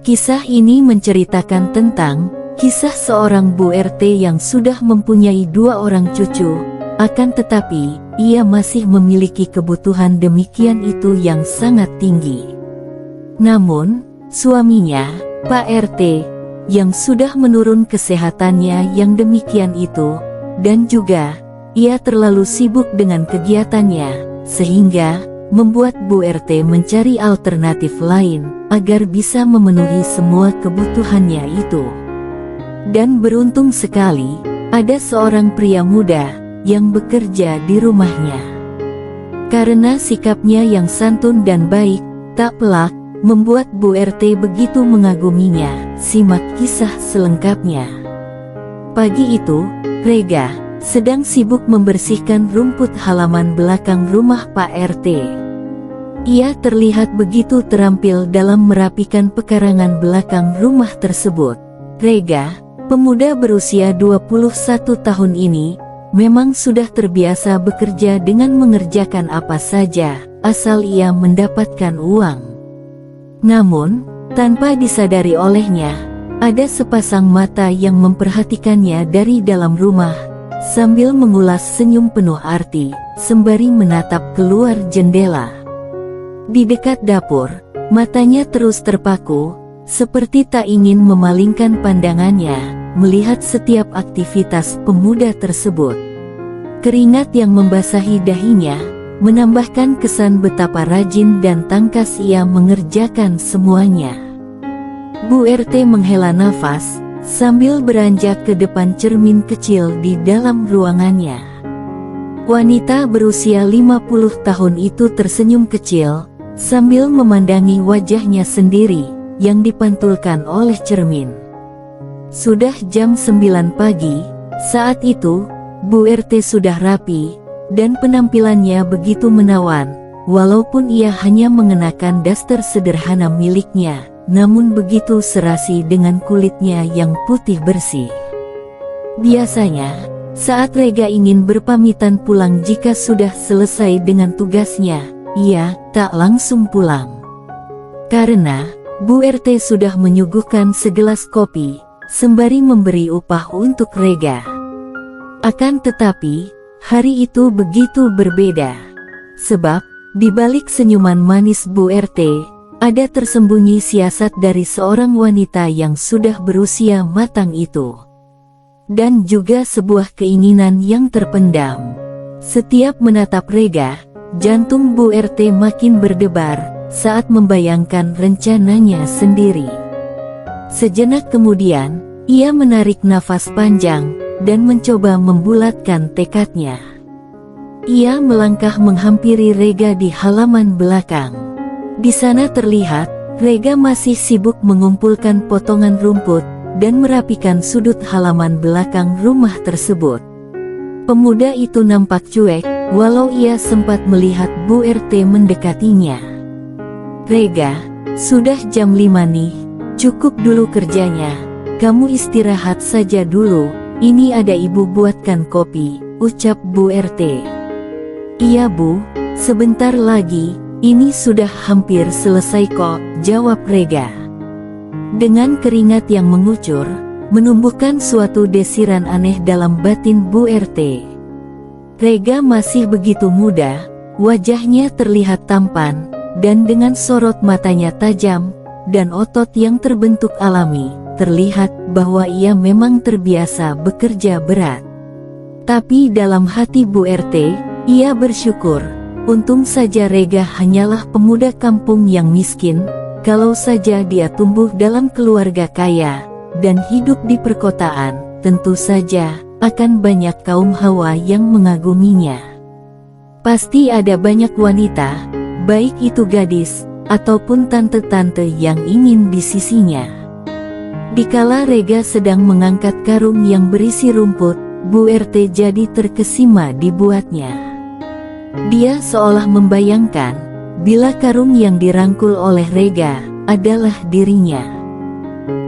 Kisah ini menceritakan tentang kisah seorang Bu RT yang sudah mempunyai 2 orang cucu, akan tetapi ia masih memiliki kebutuhan demikian itu yang sangat tinggi. Namun, suaminya, Pak RT, yang sudah menurun kesehatannya yang demikian itu, dan juga ia terlalu sibuk dengan kegiatannya, sehingga membuat Bu RT mencari alternatif lain agar bisa memenuhi semua kebutuhannya itu. Dan beruntung sekali, ada seorang pria muda yang bekerja di rumahnya. Karena sikapnya yang santun dan baik, tak pelak, membuat Bu RT begitu mengaguminya. Simak kisah selengkapnya. Pagi itu, Rega sedang sibuk membersihkan rumput halaman belakang rumah Pak RT. Ia terlihat begitu terampil dalam merapikan pekarangan belakang rumah tersebut. Rega, pemuda berusia 21 tahun ini, memang sudah terbiasa bekerja dengan mengerjakan apa saja, asal ia mendapatkan uang. Namun, tanpa disadari olehnya, ada sepasang mata yang memperhatikannya dari dalam rumah, sambil mengulas senyum penuh arti, sembari menatap keluar jendela. Di dekat dapur, matanya terus terpaku, seperti tak ingin memalingkan pandangannya, melihat setiap aktivitas pemuda tersebut. Keringat yang membasahi dahinya, menambahkan kesan betapa rajin dan tangkas ia mengerjakan semuanya. Bu RT menghela nafas, sambil beranjak ke depan cermin kecil di dalam ruangannya. Wanita berusia 50 tahun itu tersenyum kecil, sambil memandangi wajahnya sendiri, yang dipantulkan oleh cermin. Sudah jam 9 pagi, saat itu, Bu RT sudah rapi, dan penampilannya begitu menawan, walaupun ia hanya mengenakan daster sederhana miliknya, namun begitu serasi dengan kulitnya yang putih bersih. Biasanya, saat Rega ingin berpamitan pulang jika sudah selesai dengan tugasnya, ia tak langsung pulang. Karena Bu RT sudah menyuguhkan segelas kopi, sembari memberi upah untuk Rega. Akan tetapi, hari itu begitu berbeda. Sebab, di balik senyuman manis Bu RT, ada tersembunyi siasat dari seorang wanita yang sudah berusia matang itu. Dan juga sebuah keinginan yang terpendam. Setiap menatap Rega, jantung Bu RT makin berdebar saat membayangkan rencananya sendiri. Sejenak kemudian, ia menarik nafas panjang dan mencoba membulatkan tekadnya. Ia melangkah menghampiri Rega di halaman belakang. Di sana terlihat, Rega masih sibuk mengumpulkan potongan rumput dan merapikan sudut halaman belakang rumah tersebut. Pemuda itu nampak cuek, walau ia sempat melihat Bu RT mendekatinya. "Rega, sudah jam 5 nih, cukup dulu kerjanya, kamu istirahat saja dulu, ini ada ibu buatkan kopi," ucap Bu RT. "Iya Bu, sebentar lagi, ini sudah hampir selesai kok," jawab Rega. Dengan keringat yang mengucur, menumbuhkan suatu desiran aneh dalam batin Bu RT. Rega masih begitu muda, wajahnya terlihat tampan, dan dengan sorot matanya tajam, dan otot yang terbentuk alami, terlihat bahwa ia memang terbiasa bekerja berat. Tapi dalam hati Bu RT, ia bersyukur, untung saja Rega hanyalah pemuda kampung yang miskin. Kalau saja dia tumbuh dalam keluarga kaya, dan hidup di perkotaan, tentu saja akan banyak kaum hawa yang mengaguminya. Pasti ada banyak wanita, baik itu gadis, ataupun tante-tante yang ingin di sisinya. Dikala Rega sedang mengangkat karung yang berisi rumput, Bu RT jadi terkesima dibuatnya. Dia seolah membayangkan, bila karung yang dirangkul oleh Rega adalah dirinya.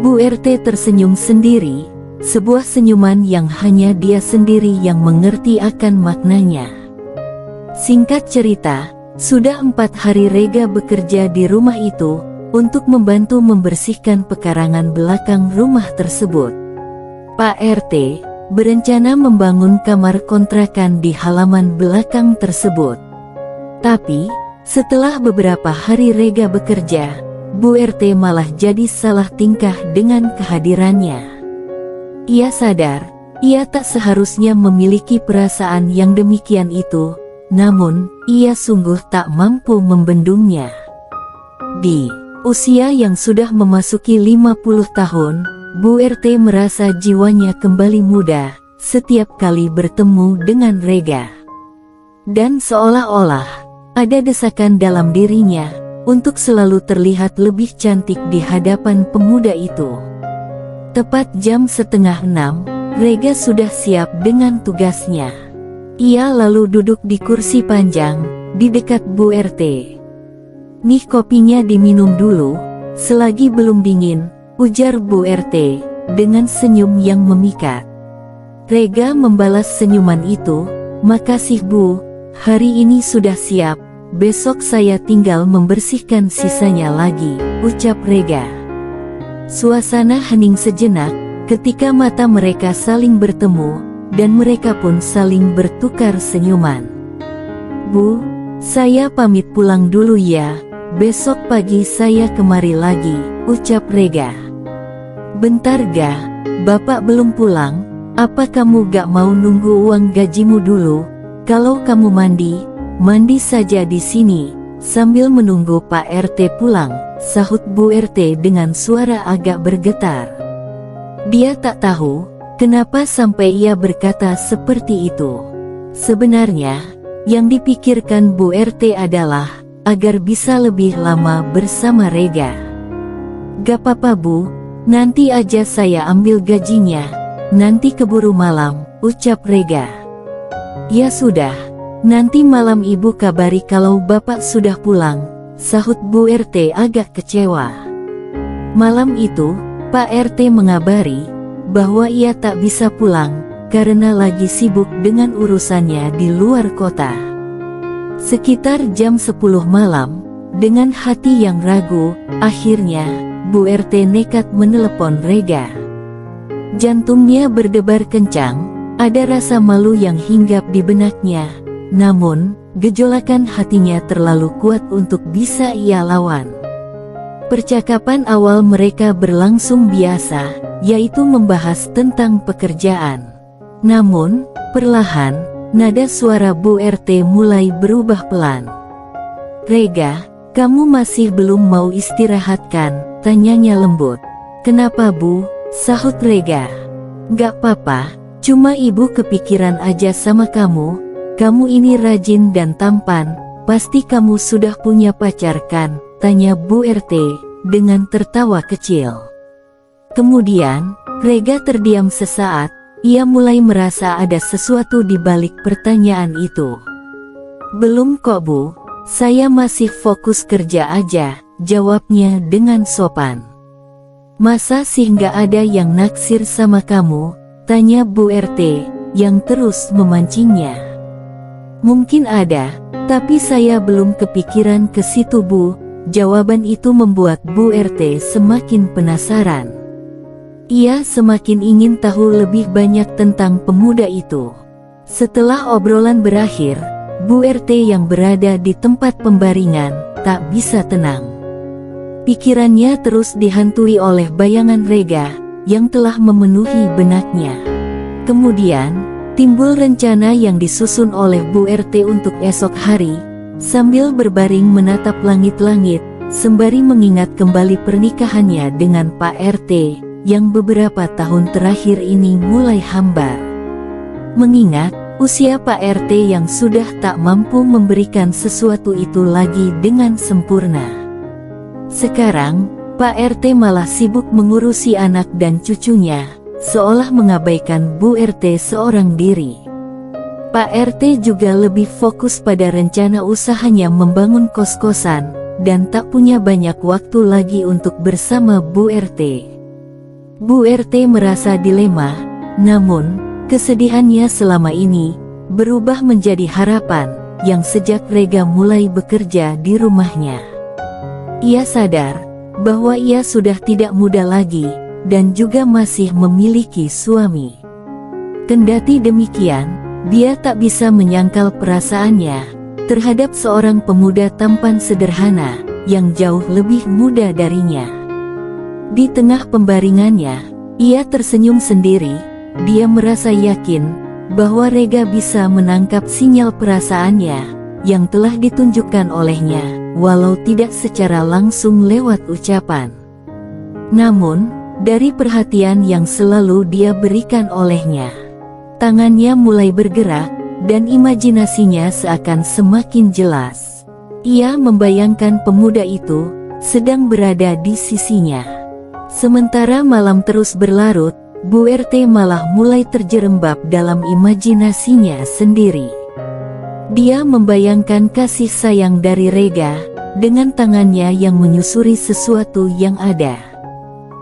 Bu RT tersenyum sendiri, sebuah senyuman yang hanya dia sendiri yang mengerti akan maknanya. Singkat cerita, sudah 4 hari Rega bekerja di rumah itu, untuk membantu membersihkan pekarangan belakang rumah tersebut. Pak RT berencana membangun kamar kontrakan di halaman belakang tersebut. Tapi, setelah beberapa hari Rega bekerja, Bu RT malah jadi salah tingkah dengan kehadirannya. Ia sadar, ia tak seharusnya memiliki perasaan yang demikian itu, namun, ia sungguh tak mampu membendungnya. Di usia yang sudah memasuki 50 tahun, Bu RT merasa jiwanya kembali muda setiap kali bertemu dengan Rega. Dan seolah-olah ada desakan dalam dirinya untuk selalu terlihat lebih cantik di hadapan pemuda itu. Tepat jam 5:30, Rega sudah siap dengan tugasnya. Ia lalu duduk di kursi panjang di dekat Bu RT. "Nih kopinya diminum dulu, selagi belum dingin," ujar Bu RT dengan senyum yang memikat. Rega membalas senyuman itu, "Makasih Bu, hari ini sudah siap, besok saya tinggal membersihkan sisanya lagi," ucap Rega. Suasana hening sejenak ketika mata mereka saling bertemu, dan mereka pun saling bertukar senyuman. "Bu, saya pamit pulang dulu ya, besok pagi saya kemari lagi," ucap Rega. "Bentar Ga, Bapak belum pulang, apa kamu gak mau nunggu uang gajimu dulu? Kalau kamu mandi saja di sini, sambil menunggu Pak RT pulang," sahut Bu RT dengan suara agak bergetar. Dia tak tahu kenapa sampai ia berkata seperti itu. Sebenarnya, yang dipikirkan Bu RT adalah agar bisa lebih lama bersama Rega. "Gak apa-apa Bu, nanti aja saya ambil gajinya, nanti keburu malam," ucap Rega. "Ya sudah, nanti malam Ibu kabari kalau Bapak sudah pulang," sahut Bu RT agak kecewa. Malam itu, Pak RT mengabari bahwa ia tak bisa pulang karena lagi sibuk dengan urusannya di luar kota. Sekitar jam 10 malam, dengan hati yang ragu, akhirnya Bu RT nekat menelepon Rega. Jantungnya berdebar kencang, ada rasa malu yang hinggap di benaknya, namun gejolakan hatinya terlalu kuat untuk bisa ia lawan. Percakapan awal mereka berlangsung biasa, yaitu membahas tentang pekerjaan. Namun, perlahan, nada suara Bu RT mulai berubah pelan. "Rega, kamu masih belum mau istirahat kan?" tanyanya lembut. "Kenapa Bu?" sahut Rega. "Gak apa-apa, cuma Ibu kepikiran aja sama kamu. Kamu ini rajin dan tampan, pasti kamu sudah punya pacar kan?" tanya Bu RT dengan tertawa kecil. Kemudian, Rega terdiam sesaat, ia mulai merasa ada sesuatu di balik pertanyaan itu. "Belum kok Bu, saya masih fokus kerja aja," jawabnya dengan sopan. "Masa sih nggak ada yang naksir sama kamu?" tanya Bu RT, yang terus memancingnya. "Mungkin ada, tapi saya belum kepikiran ke situ Bu," jawaban itu membuat Bu RT semakin penasaran. Ia semakin ingin tahu lebih banyak tentang pemuda itu. Setelah obrolan berakhir, Bu RT yang berada di tempat pembaringan tak bisa tenang. Pikirannya terus dihantui oleh bayangan Rega yang telah memenuhi benaknya. Kemudian, timbul rencana yang disusun oleh Bu RT untuk esok hari. Sambil berbaring menatap langit-langit, sembari mengingat kembali pernikahannya dengan Pak RT, yang beberapa tahun terakhir ini mulai hambar. Mengingat usia Pak RT yang sudah tak mampu memberikan sesuatu itu lagi dengan sempurna. Sekarang, Pak RT malah sibuk mengurusi anak dan cucunya, seolah mengabaikan Bu RT seorang diri. Pak RT juga lebih fokus pada rencana usahanya membangun kos-kosan, dan tak punya banyak waktu lagi untuk bersama Bu RT. Bu RT merasa dilema, namun, kesedihannya selama ini berubah menjadi harapan yang sejak Rega mulai bekerja di rumahnya. Ia sadar bahwa ia sudah tidak muda lagi, dan juga masih memiliki suami. Kendati demikian, dia tak bisa menyangkal perasaannya terhadap seorang pemuda tampan sederhana, yang jauh lebih muda darinya. Di tengah pembaringannya, ia tersenyum sendiri. Dia merasa yakin bahwa Rega bisa menangkap sinyal perasaannya yang telah ditunjukkan olehnya, walau tidak secara langsung lewat ucapan. Namun, dari perhatian yang selalu dia berikan olehnya, tangannya mulai bergerak, dan imajinasinya seakan semakin jelas. Ia membayangkan pemuda itu sedang berada di sisinya. Sementara malam terus berlarut, Bu RT malah mulai terjerembab dalam imajinasinya sendiri. Dia membayangkan kasih sayang dari Rega, dengan tangannya yang menyusuri sesuatu yang ada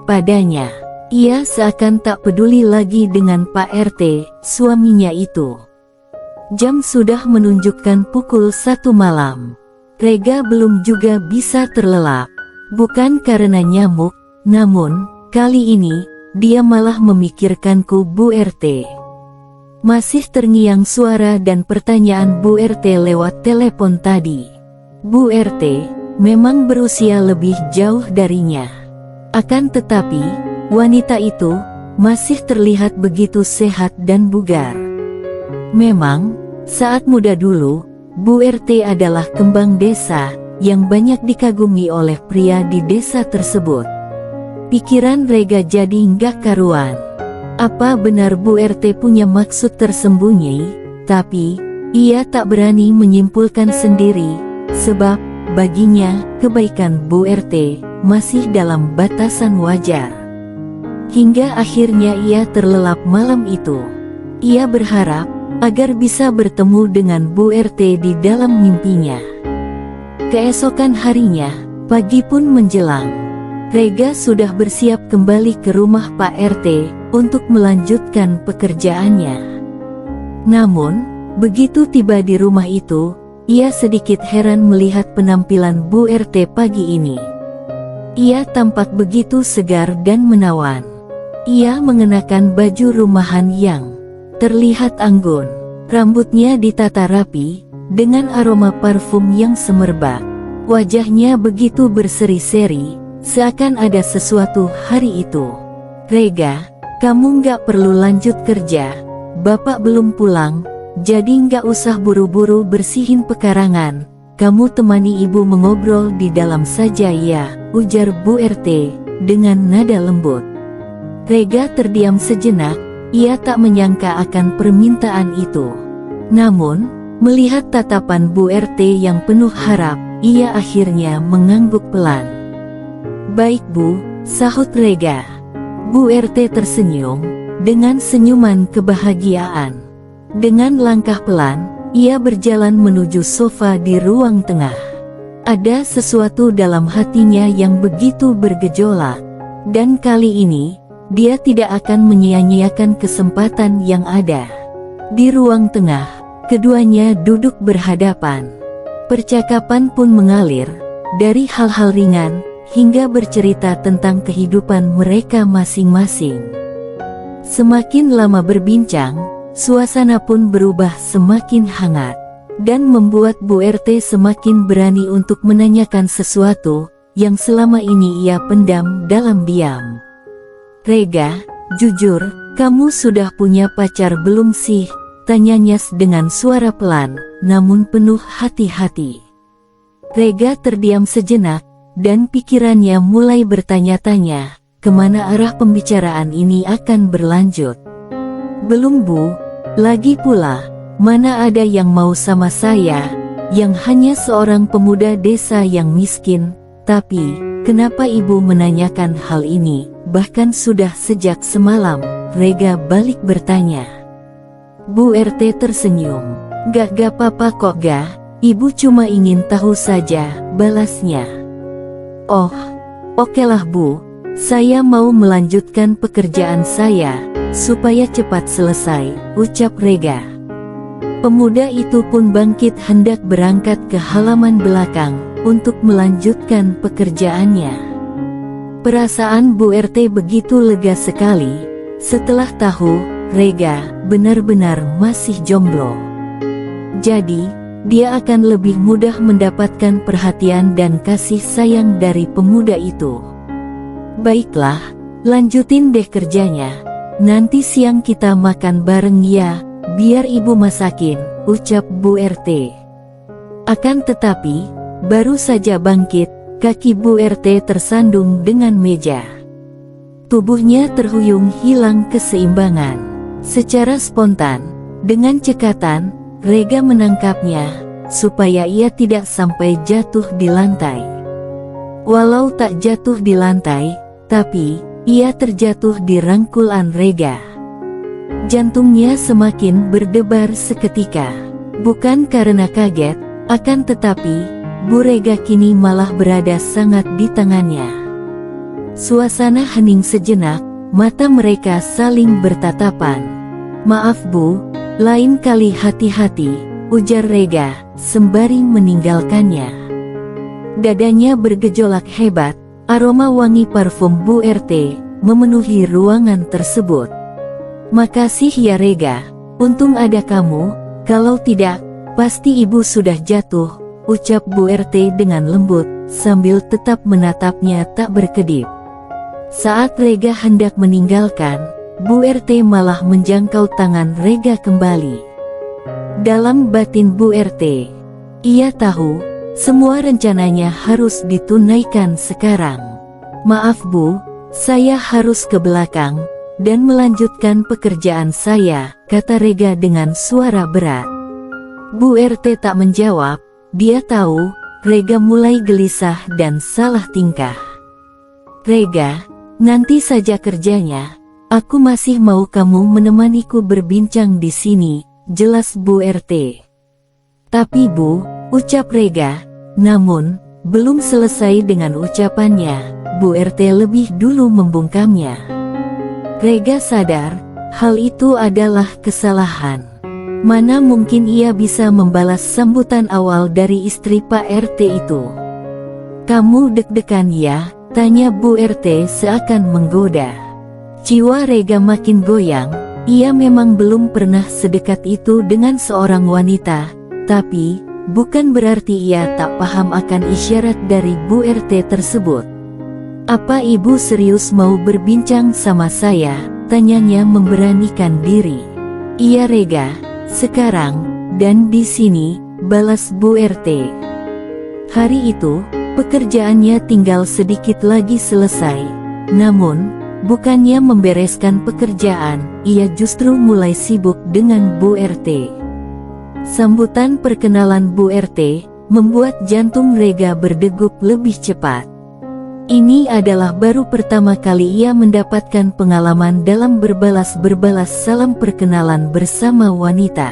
padanya. Ia seakan tak peduli lagi dengan Pak RT, suaminya itu. Jam sudah menunjukkan pukul 1 malam. Rega belum juga bisa terlelap. Bukan karena nyamuk, namun, kali ini, dia malah memikirkanku Bu RT. Masih terngiang suara dan pertanyaan Bu RT lewat telepon tadi. Bu RT memang berusia lebih jauh darinya. Akan tetapi, wanita itu masih terlihat begitu sehat dan bugar. Memang, saat muda dulu, Bu RT adalah kembang desa yang banyak dikagumi oleh pria di desa tersebut. Pikiran Rega jadi nggak karuan. Apa benar Bu RT punya maksud tersembunyi? Tapi, ia tak berani menyimpulkan sendiri, sebab, baginya, kebaikan Bu RT masih dalam batasan wajar. Hingga akhirnya ia terlelap malam itu. Ia berharap agar bisa bertemu dengan Bu RT di dalam mimpinya. Keesokan harinya, pagi pun menjelang. Rega sudah bersiap kembali ke rumah Pak RT untuk melanjutkan pekerjaannya. Namun, begitu tiba di rumah itu, ia sedikit heran melihat penampilan Bu RT pagi ini. Ia tampak begitu segar dan menawan. Ia mengenakan baju rumahan yang terlihat anggun. Rambutnya ditata rapi, dengan aroma parfum yang semerbak. Wajahnya begitu berseri-seri, seakan ada sesuatu hari itu. Rega, kamu nggak perlu lanjut kerja, Bapak belum pulang, jadi nggak usah buru-buru bersihin pekarangan. Kamu temani ibu mengobrol di dalam saja ya, ujar Bu RT, dengan nada lembut. Rega terdiam sejenak, ia tak menyangka akan permintaan itu. Namun, melihat tatapan Bu RT yang penuh harap, ia akhirnya mengangguk pelan. Baik Bu, sahut Rega. Bu RT tersenyum, dengan senyuman kebahagiaan. Dengan langkah pelan, ia berjalan menuju sofa di ruang tengah. Ada sesuatu dalam hatinya yang begitu bergejolak. Dan kali ini, dia tidak akan menyia-nyiakan kesempatan yang ada. Di ruang tengah, keduanya duduk berhadapan. Percakapan pun mengalir, dari hal-hal ringan, hingga bercerita tentang kehidupan mereka masing-masing. Semakin lama berbincang, suasana pun berubah semakin hangat, dan membuat Bu RT semakin berani untuk menanyakan sesuatu, yang selama ini ia pendam dalam diam. Rega, jujur, kamu sudah punya pacar belum sih? Tanyanya dengan suara pelan, namun penuh hati-hati. Rega terdiam sejenak, dan pikirannya mulai bertanya-tanya, kemana arah pembicaraan ini akan berlanjut. Belum Bu, lagi pula, mana ada yang mau sama saya, yang hanya seorang pemuda desa yang miskin, tapi, kenapa ibu menanyakan hal ini, bahkan sudah sejak semalam, Rega balik bertanya. Bu RT tersenyum, gak apa-apa kok Ga, ibu cuma ingin tahu saja, balasnya. Oh, okelah Bu, saya mau melanjutkan pekerjaan saya, supaya cepat selesai, ucap Rega. Pemuda itu pun bangkit hendak berangkat ke halaman belakang, untuk melanjutkan pekerjaannya. Perasaan Bu RT begitu lega sekali setelah tahu Rega benar-benar masih jomblo. Jadi, dia akan lebih mudah mendapatkan perhatian dan kasih sayang dari pemuda itu. Baiklah, lanjutin deh kerjanya. Nanti siang kita makan bareng ya, biar ibu masakin, ucap Bu RT. Akan tetapi, baru saja bangkit, kaki Bu RT tersandung dengan meja. Tubuhnya terhuyung hilang keseimbangan. Secara spontan, dengan cekatan, Rega menangkapnya, supaya ia tidak sampai jatuh di lantai. Walau tak jatuh di lantai, tapi ia terjatuh di rangkulan Rega. Jantungnya semakin berdebar seketika. Bukan karena kaget, akan tetapi, Bu Rega kini malah berada sangat di tangannya. Suasana hening sejenak, mata mereka saling bertatapan. Maaf Bu, lain kali hati-hati, ujar Rega, sembari meninggalkannya. Dadanya bergejolak hebat, aroma wangi parfum Bu RT memenuhi ruangan tersebut. Makasih ya Rega, untung ada kamu, kalau tidak, pasti ibu sudah jatuh, ucap Bu RT dengan lembut, sambil tetap menatapnya tak berkedip. Saat Rega hendak meninggalkan, Bu RT malah menjangkau tangan Rega kembali. Dalam batin Bu RT, ia tahu, semua rencananya harus ditunaikan sekarang. Maaf Bu, saya harus ke belakang, dan melanjutkan pekerjaan saya, kata Rega dengan suara berat. Bu RT tak menjawab, dia tahu, Rega mulai gelisah dan salah tingkah. Rega, nanti saja kerjanya. Aku masih mau kamu menemaniku berbincang di sini, jelas Bu RT. Tapi Bu, ucap Rega, namun, belum selesai dengan ucapannya, Bu RT lebih dulu membungkamnya. Rega sadar, hal itu adalah kesalahan. Mana mungkin ia bisa membalas sambutan awal dari istri Pak RT itu. Kamu deg-degan ya, tanya Bu RT seakan menggoda. Jiwa Rega makin goyang, ia memang belum pernah sedekat itu dengan seorang wanita, tapi, bukan berarti ia tak paham akan isyarat dari Bu RT tersebut. Apa ibu serius mau berbincang sama saya? Tanyanya memberanikan diri. Iya Rega, sekarang, dan di sini, balas Bu RT. Hari itu, pekerjaannya tinggal sedikit lagi selesai, namun, bukannya membereskan pekerjaan, ia justru mulai sibuk dengan Bu RT. Sambutan perkenalan Bu RT membuat jantung Rega berdegup lebih cepat. Ini adalah baru pertama kali ia mendapatkan pengalaman dalam berbalas-berbalas salam perkenalan bersama wanita.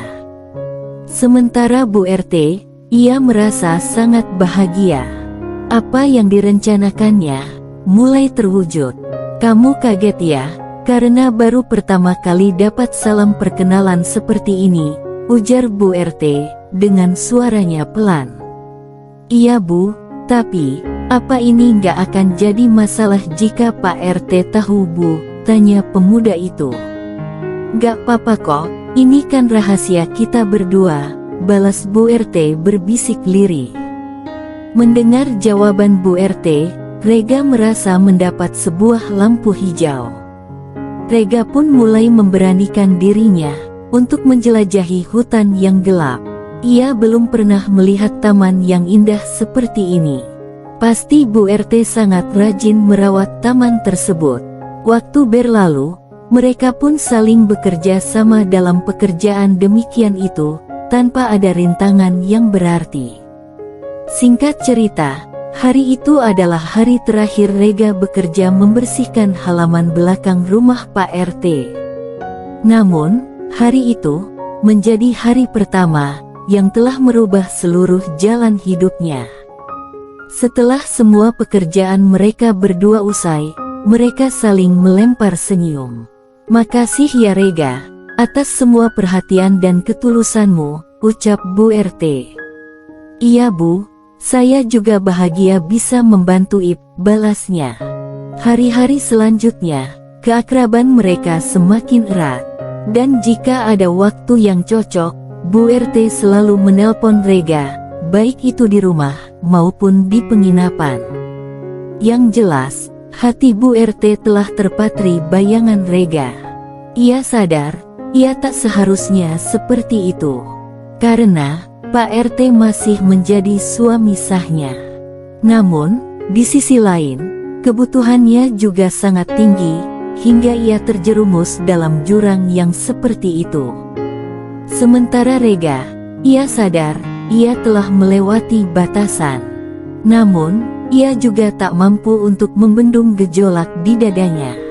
Sementara Bu RT, ia merasa sangat bahagia. Apa yang direncanakannya mulai terwujud. Kamu kaget ya, karena baru pertama kali dapat salam perkenalan seperti ini, ujar Bu RT, dengan suaranya pelan. Iya Bu, tapi, apa ini nggak akan jadi masalah jika Pak RT tahu Bu, tanya pemuda itu. Gak apa-apa kok, ini kan rahasia kita berdua, balas Bu RT berbisik lirih. Mendengar jawaban Bu RT, Rega merasa mendapat sebuah lampu hijau. Rega pun mulai memberanikan dirinya untuk menjelajahi hutan yang gelap. Ia belum pernah melihat taman yang indah seperti ini. Pasti Bu RT sangat rajin merawat taman tersebut. Waktu berlalu, mereka pun saling bekerja sama dalam pekerjaan demikian itu, tanpa ada rintangan yang berarti. Singkat cerita, hari itu adalah hari terakhir Rega bekerja membersihkan halaman belakang rumah Pak RT. Namun, hari itu menjadi hari pertama yang telah merubah seluruh jalan hidupnya. Setelah semua pekerjaan mereka berdua usai, mereka saling melempar senyum. Makasih ya Rega, atas semua perhatian dan ketulusanmu, ucap Bu RT. Iya Bu, saya juga bahagia bisa membantu balasnya. Hari-hari selanjutnya, keakraban mereka semakin erat. Dan jika ada waktu yang cocok, Bu RT selalu menelpon Rega, baik itu di rumah maupun di penginapan. Yang jelas, hati Bu RT telah terpatri bayangan Rega. Ia sadar, ia tak seharusnya seperti itu. Karena, Pak RT masih menjadi suami sahnya. Namun, di sisi lain, kebutuhannya juga sangat tinggi, hingga ia terjerumus dalam jurang yang seperti itu. Sementara Rega, ia sadar, ia telah melewati batasan. Namun, ia juga tak mampu untuk membendung gejolak di dadanya.